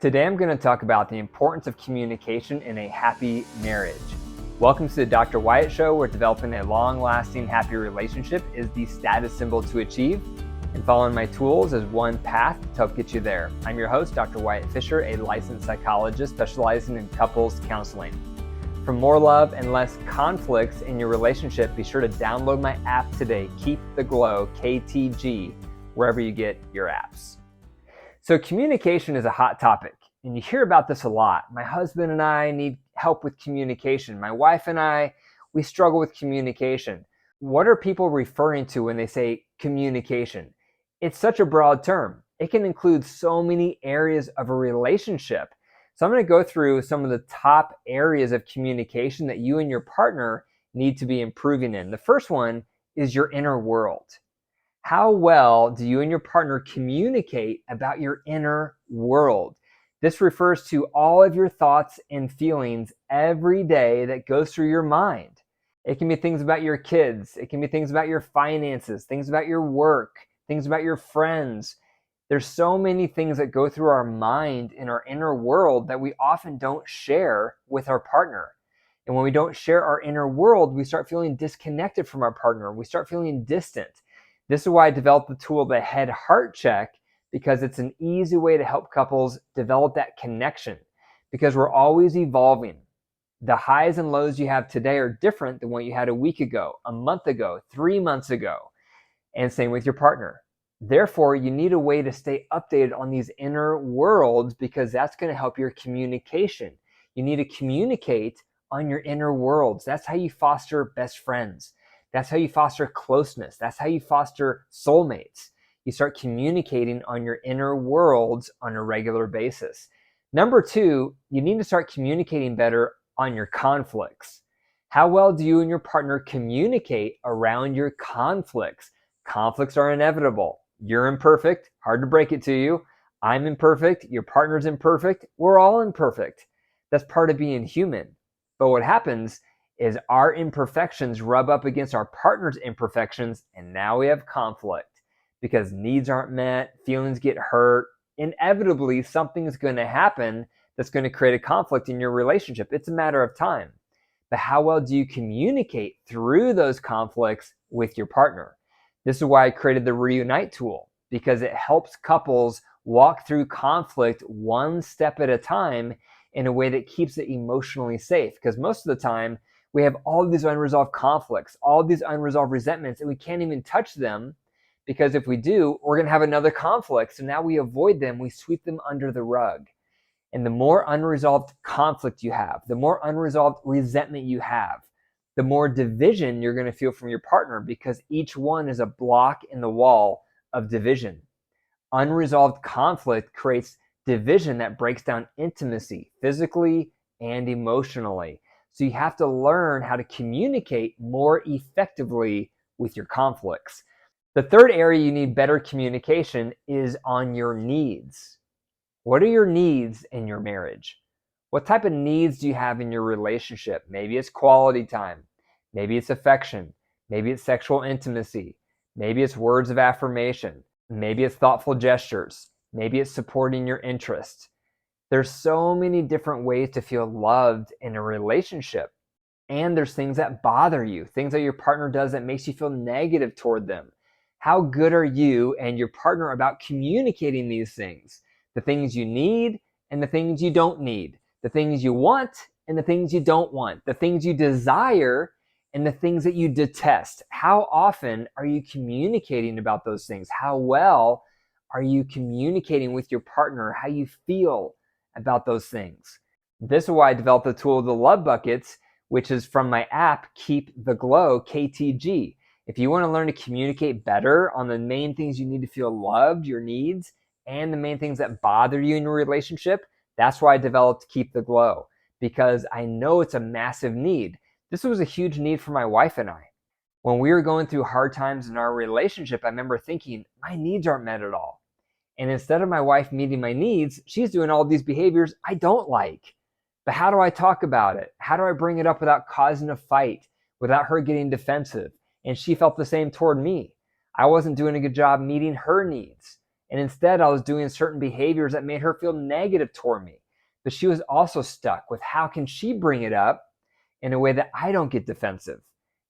Today I'm going to talk about the importance of communication in a happy marriage. Welcome to the Dr. Wyatt Show, where developing a long-lasting, happy relationship is the status symbol to achieve, and following my tools is one path to help get you there. I'm your host, Dr. Wyatt Fisher, a licensed psychologist specializing in couples counseling. For more love and less conflicts in your relationship, be sure to download my app today, Keep the Glow, KTG, wherever you get your apps. So communication is a hot topic, and you hear about this a lot. My husband and I need help with communication. My wife and I, we struggle with communication. What are people referring to when they say communication? It's such a broad term. It can include so many areas of a relationship. So I'm going to go through some of the top areas of communication that you and your partner need to be improving in. The first one is your inner world. How well do you and your partner communicate about your inner world? This refers to all of your thoughts and feelings every day that goes through your mind. It can be things about your kids. It can be things about your finances, things about your work, things about your friends. There's so many things that go through our mind in our inner world that we often don't share with our partner. And when we don't share our inner world, we start feeling disconnected from our partner. We start feeling distant. This is why I developed the tool, the head heart check, because it's an easy way to help couples develop that connection, because we're always evolving. The highs and lows you have today are different than what you had a week ago, a month ago, 3 months ago, and same with your partner. Therefore, you need a way to stay updated on these inner worlds, because that's going to help your communication. You need to communicate on your inner worlds. That's how you foster best friends. That's how you foster closeness. That's how you foster soulmates. You start communicating on your inner worlds on a regular basis. Number two, you need to start communicating better on your conflicts. How well do you and your partner communicate around your conflicts? Conflicts are inevitable. You're imperfect. Hard to break it to you. I'm imperfect. Your partner's imperfect. We're all imperfect. That's part of being human. But what happens is our imperfections rub up against our partner's imperfections, and now we have conflict because needs aren't met, feelings get hurt. Inevitably, something's going to happen that's going to create a conflict in your relationship. It's a matter of time. But how well do you communicate through those conflicts with your partner? This is why I created the Reunite tool, because it helps couples walk through conflict one step at a time in a way that keeps it emotionally safe. Because most of the time, we have all these unresolved conflicts, all these unresolved resentments, and we can't even touch them, because if we do, we're going to have another conflict. So now we avoid them, we sweep them under the rug. And the more unresolved conflict you have, the more unresolved resentment you have, the more division you're going to feel from your partner, because each one is a block in the wall of division. Unresolved conflict creates division that breaks down intimacy physically and emotionally. So you have to learn how to communicate more effectively with your conflicts. The third area you need better communication is on your needs. What are your needs in your marriage? What type of needs do you have in your relationship? Maybe it's quality time. Maybe it's affection. Maybe it's sexual intimacy. Maybe it's words of affirmation. Maybe it's thoughtful gestures. Maybe it's supporting your interests. There's so many different ways to feel loved in a relationship. And there's things that bother you, things that your partner does that makes you feel negative toward them. How good are you and your partner about communicating these things? The things you need and the things you don't need. The things you want and the things you don't want. The things you desire and the things that you detest. How often are you communicating about those things? How well are you communicating with your partner how you feel about those things? This is why I developed the tool, the Love Buckets, which is from my app, Keep the Glow, KTG. If you want to learn to communicate better on the main things you need to feel loved, your needs, and the main things that bother you in your relationship, that's why I developed Keep the Glow, because I know it's a massive need. This was a huge need for my wife and I. When we were going through hard times in our relationship, I remember thinking, my needs aren't met at all. And instead of my wife meeting my needs, she's doing all these behaviors I don't like. But how do I talk about it? How do I bring it up without causing a fight, without her getting defensive? And she felt the same toward me. I wasn't doing a good job meeting her needs. And instead, I was doing certain behaviors that made her feel negative toward me. But she was also stuck with how can she bring it up in a way that I don't get defensive.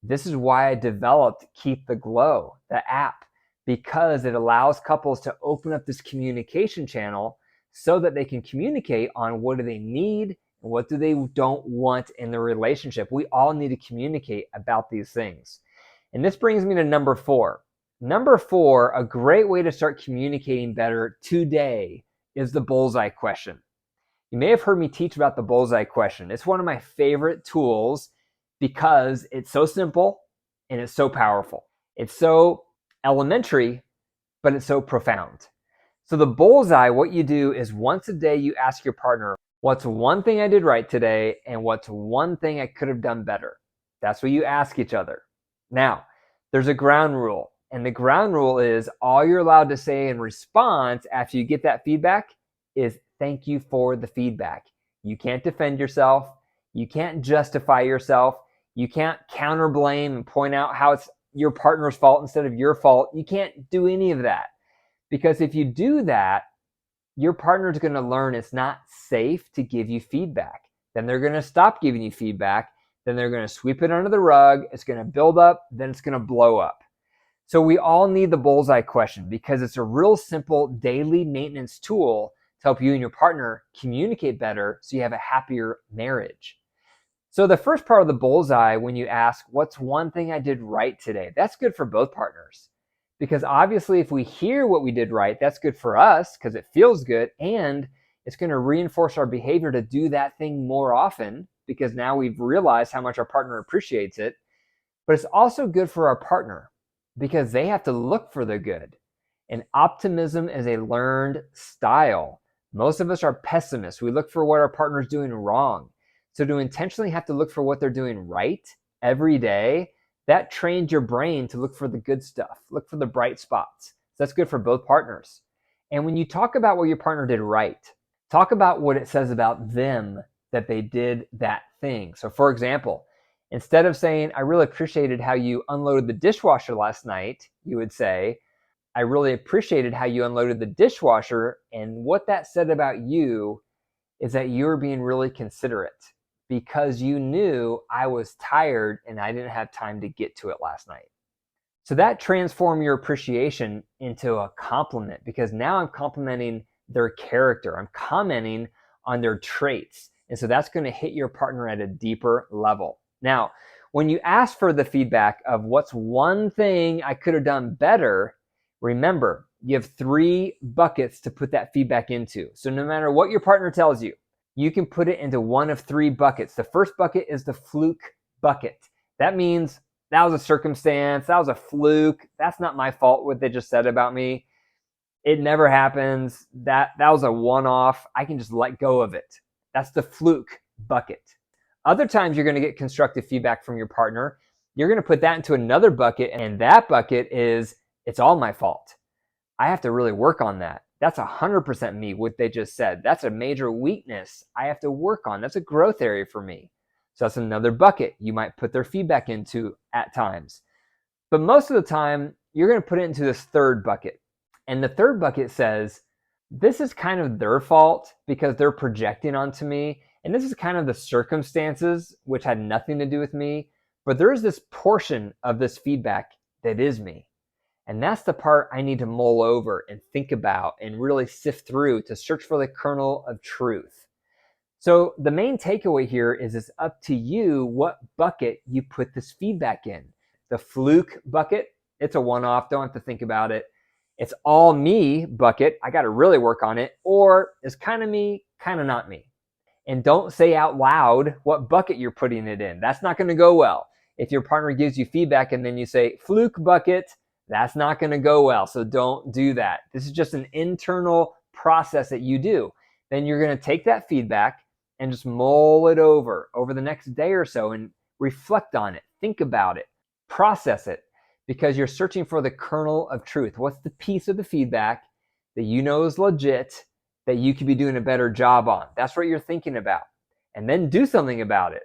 This is why I developed Keep the Glow, the app, because it allows couples to open up this communication channel so that they can communicate on what do they need and what do they don't want in the relationship. We all need to communicate about these things. And this brings me to number 4. Number 4, a great way to start communicating better today is the Bullseye Question. You may have heard me teach about the Bullseye Question. It's one of my favorite tools because it's so simple and it's so powerful. It's so elementary, but it's so profound. So the Bullseye, what you do is once a day you ask your partner, what's one thing I did right today and what's one thing I could have done better? That's what you ask each other. Now, there's a ground rule. And the ground rule is all you're allowed to say in response after you get that feedback is thank you for the feedback. You can't defend yourself. You can't justify yourself. You can't counter blame and point out how it's your partner's fault instead of your fault. You can't do any of that. Because if you do that, your partner's going to learn it's not safe to give you feedback. Then they're going to stop giving you feedback. Then they're going to sweep it under the rug. It's going to build up. Then it's going to blow up. So we all need the Bullseye Question because it's a real simple daily maintenance tool to help you and your partner communicate better so you have a happier marriage. So the first part of the Bullseye, when you ask, what's one thing I did right today? That's good for both partners. Because obviously if we hear what we did right, that's good for us because it feels good and it's going to reinforce our behavior to do that thing more often because now we've realized how much our partner appreciates it. But it's also good for our partner because they have to look for the good. And optimism is a learned style. Most of us are pessimists. We look for what our partner's doing wrong. So to intentionally have to look for what they're doing right every day, that trains your brain to look for the good stuff, look for the bright spots. So that's good for both partners. And when you talk about what your partner did right, talk about what it says about them that they did that thing. So for example, instead of saying, I really appreciated how you unloaded the dishwasher last night, you would say, I really appreciated how you unloaded the dishwasher. And what that said about you is that you're being really considerate because you knew I was tired and I didn't have time to get to it last night. So that transformed your appreciation into a compliment because now I'm complimenting their character. I'm commenting on their traits. And so that's going to hit your partner at a deeper level. Now, when you ask for the feedback of what's one thing I could have done better, remember, you have 3 buckets to put that feedback into. So no matter what your partner tells you, you can put it into one of 3 buckets. The first bucket is the fluke bucket. That means that was a circumstance, that was a fluke, that's not my fault what they just said about me. It never happens. That was a one-off. I can just let go of it. That's the fluke bucket. Other times you're going to get constructive feedback from your partner. You're going to put that into another bucket, and that bucket is, it's all my fault. I have to really work on that. That's 100% me, what they just said. That's a major weakness I have to work on. That's a growth area for me. So that's another bucket you might put their feedback into at times. But most of the time, you're going to put it into this third bucket. And the third bucket says, this is kind of their fault because they're projecting onto me. And this is kind of the circumstances which had nothing to do with me. But there is this portion of this feedback that is me. And that's the part I need to mull over and think about and really sift through to search for the kernel of truth. So the main takeaway here is it's up to you what bucket you put this feedback in. The fluke bucket, it's a one-off, don't have to think about it. It's all me bucket, I got to really work on it. Or it's kind of me, kind of not me. And don't say out loud what bucket you're putting it in. That's not going to go well. If your partner gives you feedback and then you say fluke bucket, that's not going to go well. So don't do that. This is just an internal process that you do. Then you're going to take that feedback and just mull it over the next day or so and reflect on it, think about it, process it, because you're searching for the kernel of truth. What's the piece of the feedback that you know is legit that you could be doing a better job on? That's what you're thinking about. And then do something about it.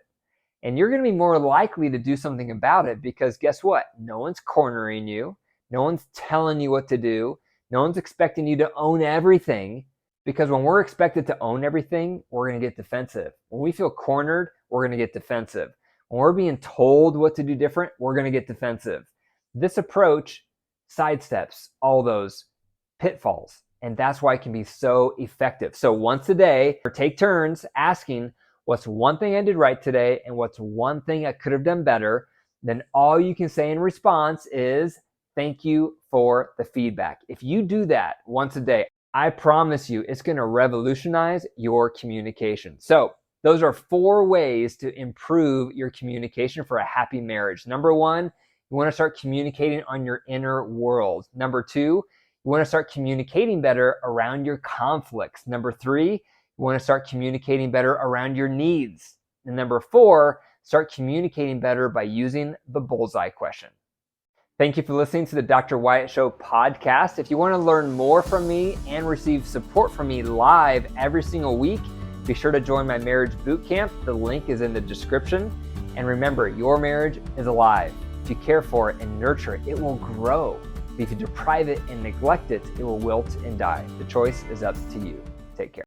And you're going to be more likely to do something about it because guess what? No one's cornering you. No one's telling you what to do. No one's expecting you to own everything, because when we're expected to own everything, we're going to get defensive. When we feel cornered, we're going to get defensive. When we're being told what to do different, we're going to get defensive. This approach sidesteps all those pitfalls, and that's why it can be so effective. So once a day, or take turns asking, what's one thing I did right today and what's one thing I could have done better? Then all you can say in response is, thank you for the feedback. If you do that once a day, I promise you it's going to revolutionize your communication. So those are 4 ways to improve your communication for a happy marriage. Number 1, you want to start communicating on your inner world. Number 2, you want to start communicating better around your conflicts. Number 3, you want to start communicating better around your needs. And number 4, start communicating better by using the Bullseye Question. Thank you for listening to the Dr. Wyatt Show podcast. If you want to learn more from me and receive support from me live every single week, be sure to join my marriage bootcamp. The link is in the description. And remember, your marriage is alive. If you care for it and nurture it, it will grow. But if you deprive it and neglect it, it will wilt and die. The choice is up to you. Take care.